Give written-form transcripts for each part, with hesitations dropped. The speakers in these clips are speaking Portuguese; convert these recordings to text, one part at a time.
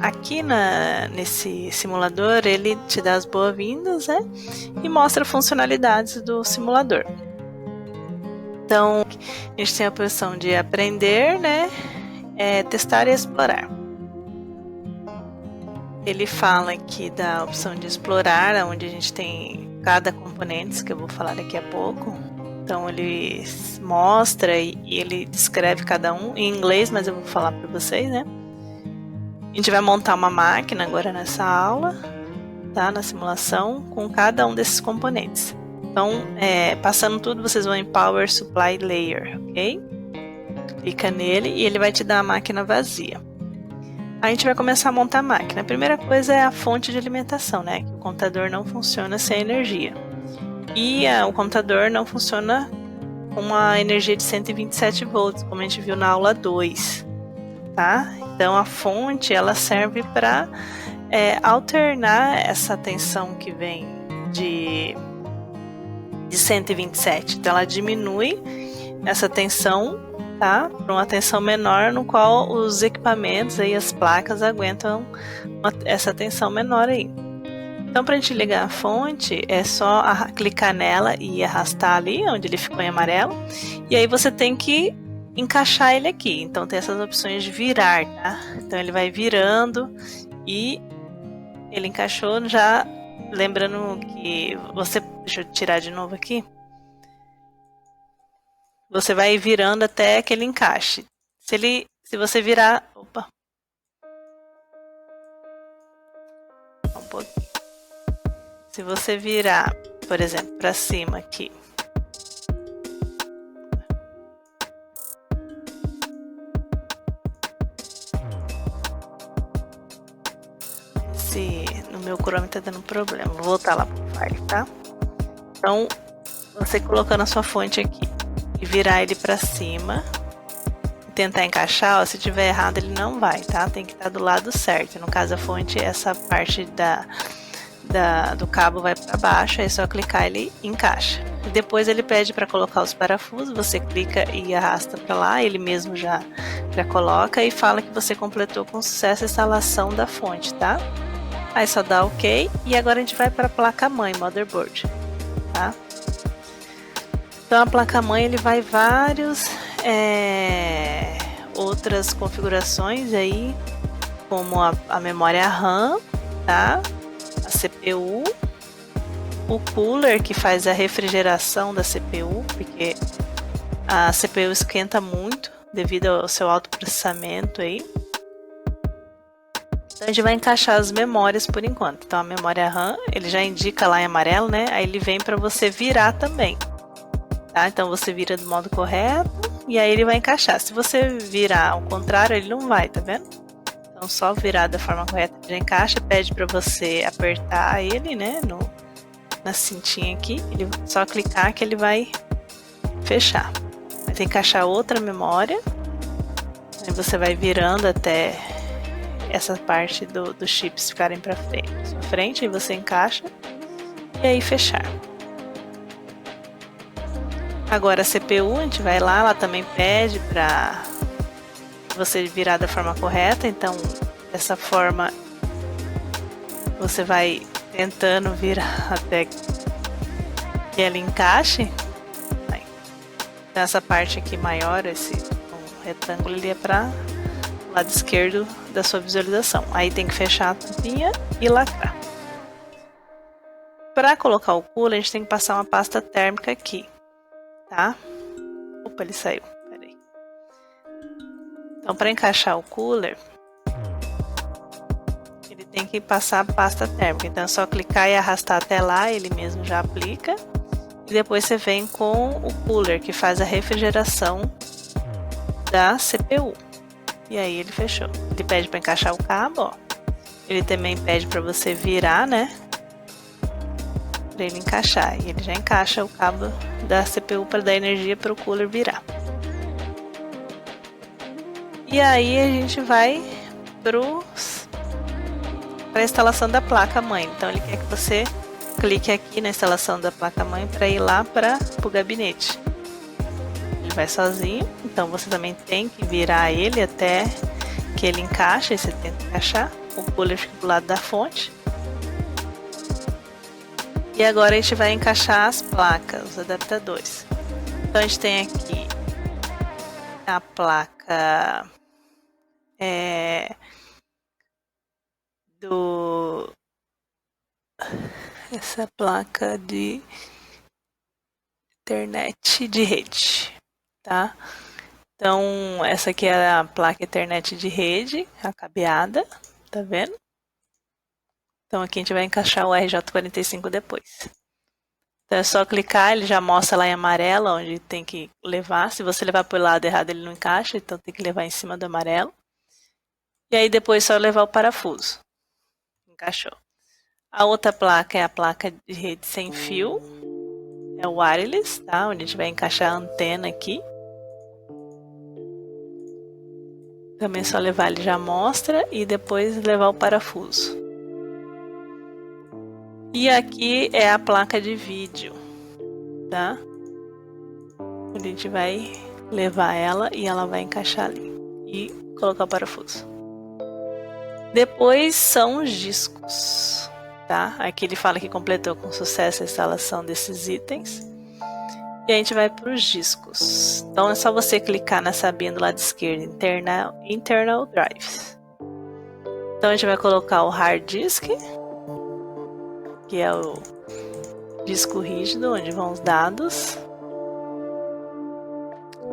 aqui nesse simulador ele te dá as boas-vindas, né? E mostra funcionalidades do simulador. Então, a gente tem a opção de aprender, né? Testar e explorar. Ele fala aqui da opção de explorar, onde a gente tem cada componente, que eu vou falar daqui a pouco. Então ele mostra e ele descreve cada um em inglês, mas eu vou falar para vocês, né? A gente vai montar uma máquina agora nessa aula, tá? Na simulação, com cada um desses componentes. Então, passando tudo, vocês vão em Power Supply Layer, ok? Clica nele e ele vai te dar a máquina vazia. A gente vai começar a montar a máquina. A primeira coisa é a fonte de alimentação, né? Que o computador não funciona sem energia. E o computador não funciona com uma energia de 127 volts, como a gente viu na aula 2, tá? Então a fonte ela serve para alternar essa tensão que vem de 127. Então ela diminui essa tensão, tá? Para uma tensão menor, no qual os equipamentos e as placas aguentam essa tensão menor aí. Então, para a gente ligar a fonte, é só clicar nela e arrastar ali, onde ele ficou em amarelo. E aí você tem que encaixar ele aqui. Então, tem essas opções de virar, tá? Então, ele vai virando e ele encaixou já. Lembrando que você... Deixa eu tirar de novo aqui. Você vai virando até que ele encaixe. Se você virar... Opa! Um pouquinho. Se você virar, por exemplo, para cima aqui, no meu Chrome tá dando problema, vou voltar lá pro file, tá? Então, você colocando a sua fonte aqui e virar ele para cima, tentar encaixar, ó, se tiver errado ele não vai, tá? Tem que estar do lado certo. No caso a fonte, essa parte do cabo vai para baixo, é só clicar, ele encaixa. E depois ele pede para colocar os parafusos, você clica e arrasta para lá, ele mesmo já coloca e fala que você completou com sucesso a instalação da fonte, tá? Aí só dá OK e agora a gente vai para a placa-mãe, motherboard, tá? Então a placa-mãe ele vai vários outras configurações aí, como a memória RAM, tá? A CPU, o cooler que faz a refrigeração da CPU, porque a CPU esquenta muito devido ao seu alto processamento aí. Então a gente vai encaixar as memórias por enquanto. Então a memória RAM, ele já indica lá em amarelo, né? Aí ele vem para você virar também, tá? Então você vira do modo correto e aí ele vai encaixar. Se você virar ao contrário, ele não vai, tá vendo? Então só virar da forma correta já encaixa, pede para você apertar ele, né, na cintinha aqui, ele só clicar que ele vai fechar. Vai ter que encaixar outra memória, aí você vai virando até essa parte dos chips ficarem para frente, aí você encaixa e aí fechar. Agora a CPU, a gente vai lá, ela também pede para você virar da forma correta, então dessa forma você vai tentando virar até que ela encaixe. Então essa parte aqui maior, esse retângulo, ele é para o lado esquerdo da sua visualização. Aí tem que fechar a tampinha e lacrar. Para colocar o cooler, a gente tem que passar uma pasta térmica aqui, tá? Opa, ele saiu. Então, para encaixar o cooler, ele tem que passar a pasta térmica. Então, é só clicar e arrastar até lá, ele mesmo já aplica. E depois você vem com o cooler, que faz a refrigeração da CPU. E aí ele fechou. Ele pede para encaixar o cabo, ó. Ele também pede para você virar, né? Para ele encaixar. E ele já encaixa o cabo da CPU para dar energia para o cooler virar. E aí a gente vai para a instalação da placa-mãe. Então ele quer que você clique aqui na instalação da placa-mãe para ir lá para o gabinete. Ele vai sozinho, então você também tem que virar ele até que ele encaixe, e você tenta encaixar. o cooler fica do lado da fonte. E agora a gente vai encaixar as placas, os adaptadores. Então a gente tem aqui a placa essa placa de internet de rede, tá? Então essa aqui é a placa internet de rede, a cabeada, tá vendo? Então aqui a gente vai encaixar o RJ45 depois. Então é só clicar, ele já mostra lá em amarelo onde tem que levar. Se você levar para o lado errado ele não encaixa, então tem que levar em cima do amarelo. E aí depois só levar o parafuso. Encaixou. A outra placa é a placa de rede sem fio. É o wireless, tá? Onde a gente vai encaixar a antena aqui. Também é só levar, ele já mostra, e depois levar o parafuso. E aqui é a placa de vídeo, tá? A gente vai levar ela e ela vai encaixar ali e colocar o parafuso. Depois são os discos, tá? Aqui ele fala que completou com sucesso a instalação desses itens. E a gente vai para os discos. Então é só você clicar nessa abinha do lado esquerdo, Internal Drives. Então a gente vai colocar o hard disk, que é o disco rígido, onde vão os dados.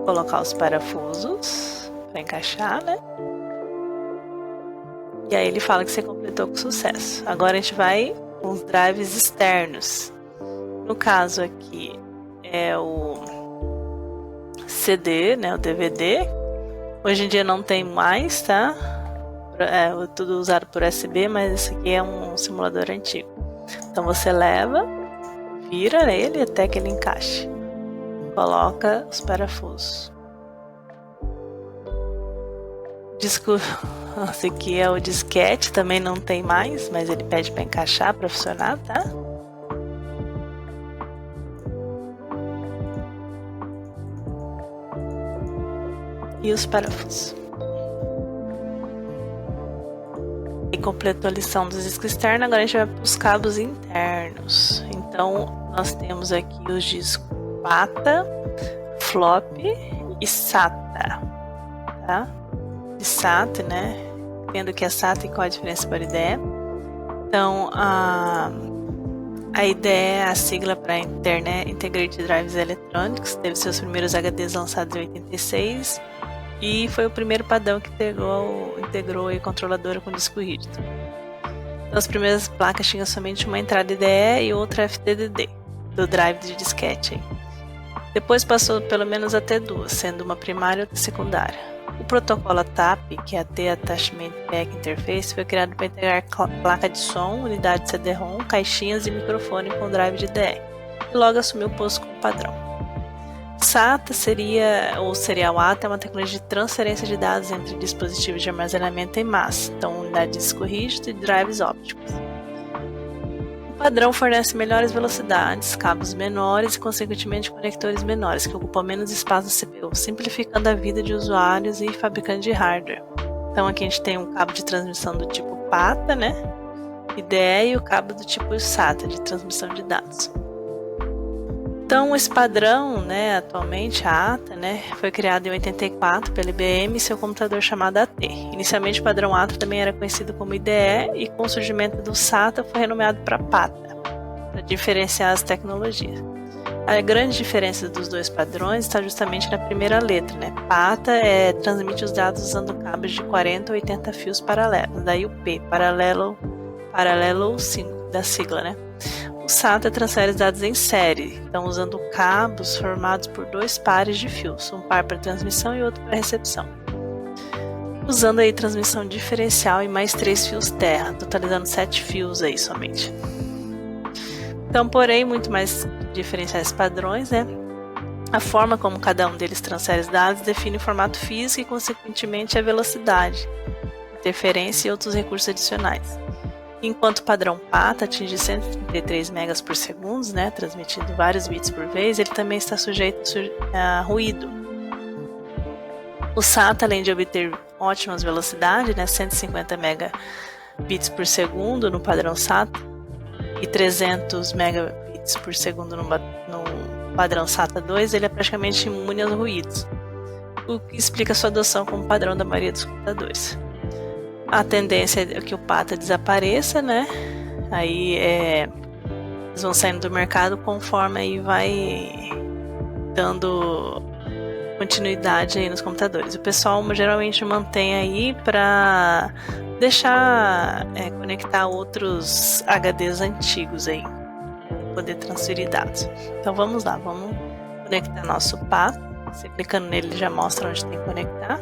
Colocar os parafusos para encaixar, né? E aí ele fala que você completou com sucesso. Agora a gente vai com os drives externos. No caso aqui é o CD, né? O DVD. Hoje em dia não tem mais, tá? É tudo usado por USB, mas esse aqui é um simulador antigo. Então você leva, vira ele até que ele encaixe. Coloca os parafusos. Disco, esse aqui é o disquete, também não tem mais, mas ele pede para encaixar, para funcionar, tá? E os parafusos. E completou a lição dos discos externos, agora a gente vai para os cabos internos. Então nós temos aqui os discos PATA, FLOP e SATA, tá? De SATA, né? Vendo que é SATA e qual a diferença para IDE. Então a IDE é a sigla para Integrated Drives Electronics, teve seus primeiros HDs lançados em 86 e foi o primeiro padrão que integrou a controladora com disco rígido. Então, as primeiras placas tinham somente uma entrada IDE e outra FDD do drive de disquete. Depois passou pelo menos até duas, sendo uma primária e outra secundária. O protocolo TAP, que é a T-Attachment Pack Interface, foi criado para integrar placa de som, unidade CD-ROM, caixinhas e microfone com drive de IDE, e logo assumiu o posto como padrão. SATA ou Serial ATA é uma tecnologia de transferência de dados entre dispositivos de armazenamento em massa, então unidade de disco rígido e drives ópticos. O padrão fornece melhores velocidades, cabos menores e, consequentemente, conectores menores, que ocupam menos espaço da CPU, simplificando a vida de usuários e fabricantes de hardware. Então aqui a gente tem um cabo de transmissão do tipo PATA, né? IDE, e o cabo do tipo SATA, de transmissão de dados. Então esse padrão, né, atualmente a ATA, né, foi criado em 84 pela IBM e seu computador chamado AT. Inicialmente o padrão ATA também era conhecido como IDE e com o surgimento do SATA foi renomeado para PATA, para diferenciar as tecnologias. A grande diferença dos dois padrões está justamente na primeira letra, né? PATA transmite os dados usando cabos de 40 ou 80 fios paralelos, daí o P, paralelo 5 da sigla, né? O SATA transfere os dados em série, então usando cabos formados por dois pares de fios, um par para transmissão e outro para recepção. Usando aí transmissão diferencial e mais 3 fios terra, totalizando 7 fios aí somente. Então, porém, muito mais diferenciais padrões, né? A forma como cada um deles transfere os dados define o formato físico e, consequentemente, a velocidade, interferência e outros recursos adicionais. Enquanto o padrão PATA atinge 133 megas por segundo, né, transmitindo vários bits por vez, ele também está sujeito a ruído. O SATA, além de obter ótimas velocidades, né, 150 MB bits por segundo no padrão SATA e 300 megabits por segundo no padrão SATA 2, ele é praticamente imune aos ruídos, o que explica sua adoção como padrão da maioria dos computadores. A tendência é que o PATA desapareça, né? Aí eles vão saindo do mercado conforme aí vai dando continuidade aí nos computadores. O pessoal geralmente mantém aí para deixar conectar outros HDs antigos aí, poder transferir dados. Então vamos lá, vamos conectar nosso PATA. Você clicando nele, ele já mostra onde tem que conectar.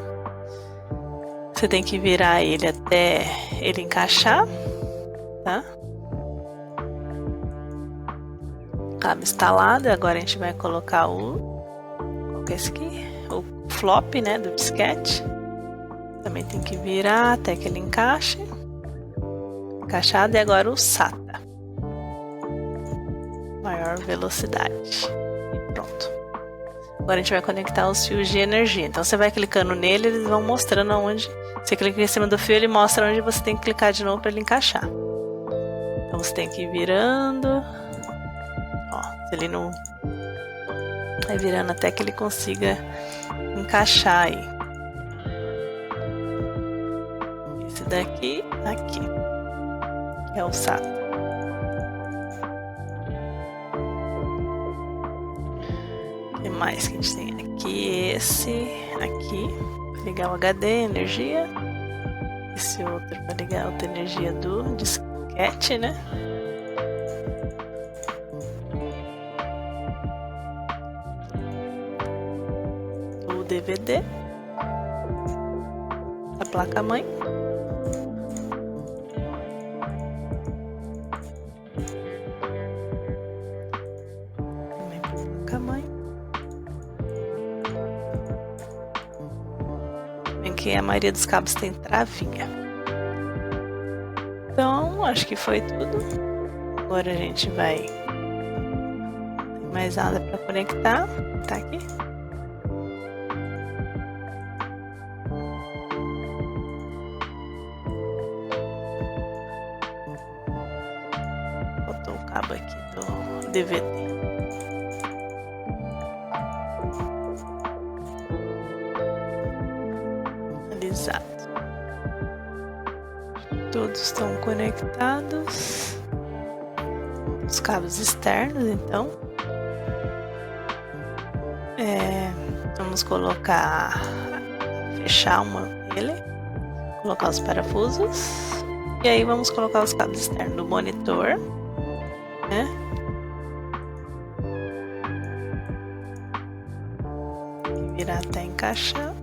Você tem que virar ele até ele encaixar, tá? Cabo instalado. Agora a gente vai colocar qual que é esse aqui? O flop, né, do disquete. Também tem que virar até que ele encaixe. Encaixado. E agora o SATA. Maior velocidade. E pronto. Agora a gente vai conectar os fios de energia. Então você vai clicando nele, eles vão mostrando aonde. Você clica em cima do fio, ele mostra onde você tem que clicar de novo para ele encaixar. Então você tem que ir virando. Ó, se ele não. Vai virando até que ele consiga encaixar aí. Esse daqui, aqui. É o SATA. O que mais que a gente tem aqui? Esse aqui, para ligar o HD, energia. Esse outro para ligar a outra energia do disquete, né? O DVD. A placa-mãe. Também para a placa-mãe. Que a maioria dos cabos tem travinha. Então, acho que foi tudo. Agora a gente vai. Não tem mais nada para conectar. Tá aqui. Botou o cabo aqui do DVD. Exato. Todos estão conectados. Os cabos externos, então. Vamos colocar. Fechar ele. Colocar os parafusos. E aí vamos colocar os cabos externos do monitor. Né? Virar até encaixar.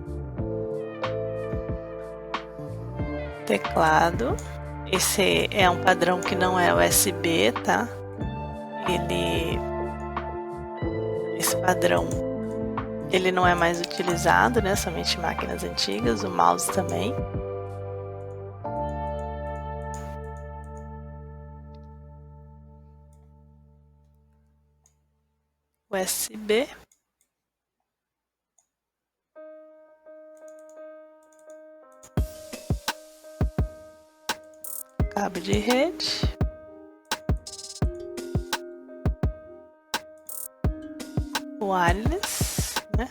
Teclado. Esse é um padrão que não é USB, tá? Esse padrão ele não é mais utilizado, né? Somente em máquinas antigas. O mouse também. USB. Cabo de rede. Wireless, né?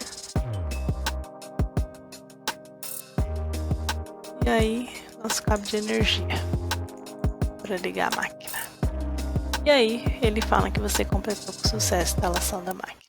E aí, nosso cabo de energia para ligar a máquina. E aí, ele fala que você completou com sucesso a instalação da máquina.